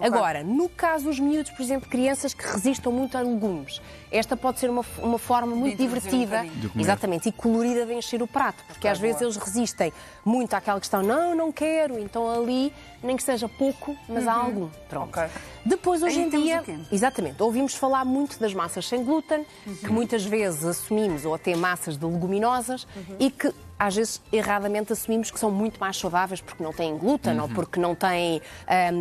Agora, no caso dos miúdos, por exemplo, crianças que resistam muito a legumes, esta pode ser uma forma muito divertida, exatamente, e colorida de encher o prato, porque às vezes eles resistem muito àquela questão, não quero, então ali, nem que seja pouco, mas há algum. Pronto. Depois, hoje em dia, exatamente, ouvimos falar muito das massas sem glúten, que muitas vezes assumimos, ou até massas de leguminosas, e que às vezes erradamente assumimos que são muito mais saudáveis porque não têm glúten ou porque não têm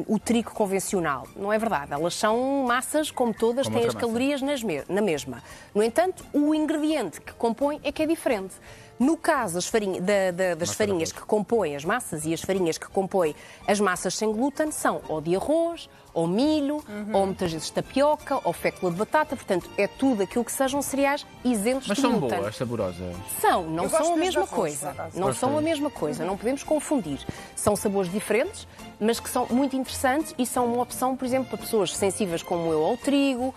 o trigo convencional. Não é verdade. Elas são massas, como todas, têm as calorias na mesma. No entanto, o ingrediente que compõe é que é diferente. No caso das farinhas que compõem as massas e as farinhas que compõem as massas sem glúten são ou de arroz, ou milho, ou muitas vezes tapioca, ou fécula de batata. Portanto, é tudo aquilo que sejam cereais isentos de glúten. Mas são boas, saborosas? Não são a mesma coisa. Não são a mesma coisa, não podemos confundir. São sabores diferentes, mas que são muito interessantes e são uma opção, por exemplo, para pessoas sensíveis como eu ao trigo,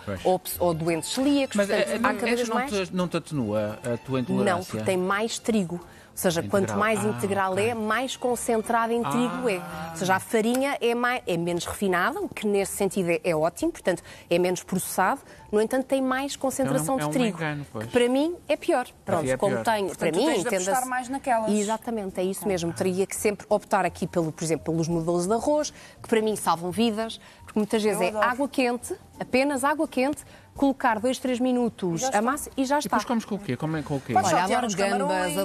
ou doentes celíacos. Mas portanto, há cada vez mais... não te atenua a tua intolerância? Não, porque tem mais trigo. Ou seja, quanto mais integral é, mais concentrado em trigo é. Ou seja, a farinha é menos refinada, o que nesse sentido é ótimo, portanto, é menos processado, no entanto, tem mais concentração de trigo, que para mim é pior. Pronto, como tenho, portanto, para mim, entenda-se mais naquelas. Exatamente, é isso mesmo. Teria que sempre optar aqui, por exemplo, pelos noodles de arroz, que para mim salvam vidas, porque muitas vezes é água quente, apenas água quente, colocar 2-3 minutos a massa e já está. E depois comes com o quê? Olha, adoro gambas,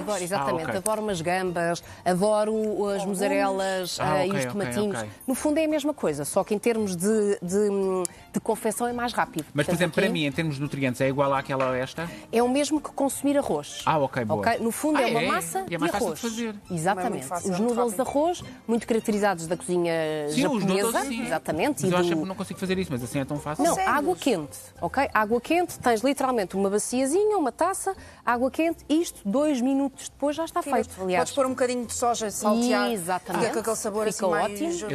adoro umas gambas, adoro as mossarelas e os tomatinhos. No fundo é a mesma coisa, só que em termos de confecção é mais rápido. Mas, por exemplo, para mim, em termos de nutrientes, é igual àquela ou esta? É o mesmo que consumir arroz. Boa. No fundo é uma massa e é de arroz. De fazer. Exatamente. Os noodles de arroz, muito caracterizados da cozinha japonesa. Os noodles, exatamente. Mas eu acho que não consigo fazer isso, mas assim é tão fácil. Não, água quente, ok? Água quente, tens literalmente uma baciazinha, uma taça, água quente, isto 2 minutos depois já está feito. Aliás, podes pôr um bocadinho de soja salteado. Exatamente. Fica com aquele sabor Fica assim ótimo.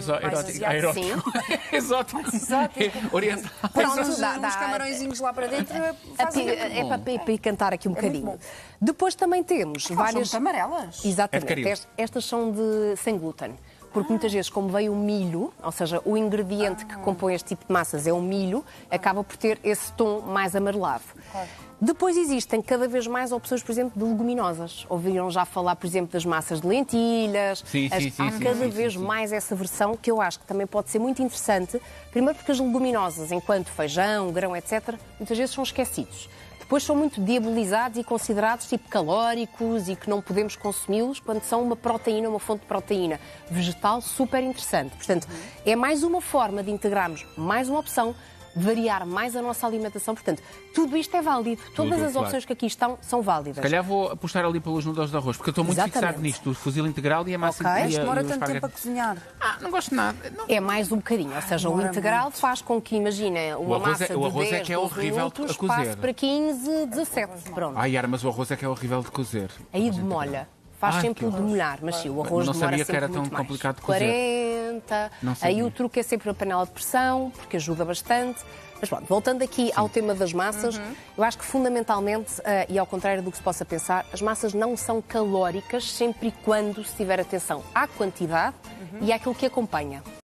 Erótico. Exótico. Oriental. Pronto, uns camarõezinhos lá para dentro. É para encantar aqui um bocadinho. Depois também temos várias... São amarelas. Exatamente. Estas são sem glúten. Porque muitas vezes, como veio o milho, ou seja, o ingrediente que compõe este tipo de massas é o milho, acaba por ter esse tom mais amarelado. Depois existem cada vez mais opções, por exemplo, de leguminosas. Ouviram já falar, por exemplo, das massas de lentilhas. Há cada vez mais essa versão, que eu acho que também pode ser muito interessante. Primeiro porque as leguminosas, enquanto feijão, grão, etc., muitas vezes são esquecidos. Depois são muito diabolizados e considerados tipo calóricos e que não podemos consumi-los quando são uma proteína, uma fonte de proteína vegetal super interessante. Portanto, é mais uma forma de integrarmos mais uma opção, variar mais a nossa alimentação. Portanto, tudo isto é válido. Todas as opções que aqui estão são válidas. Se calhar vou apostar ali pelos noodles de arroz, porque eu estou muito fixado nisto, o fuzil integral e a massa Mas demora tanto tempo a cozinhar. Não gosto de nada. É mais um bocadinho, ou seja, o integral faz com que, imagina, uma massa de 10, 12 minutos passe para 15, 17. Pronto. Yara, mas o arroz é que é horrível de cozer. Aí demolha. Faz sempre o demolhar, mas sim, o arroz não demora sabia que era sempre tão muito mais. complicado de cozer. 40. Aí o truque é sempre a panela de pressão, porque ajuda bastante. Mas pronto, voltando aqui ao tema das massas, eu acho que fundamentalmente, e ao contrário do que se possa pensar, as massas não são calóricas sempre e quando se tiver atenção à quantidade e àquilo que acompanha.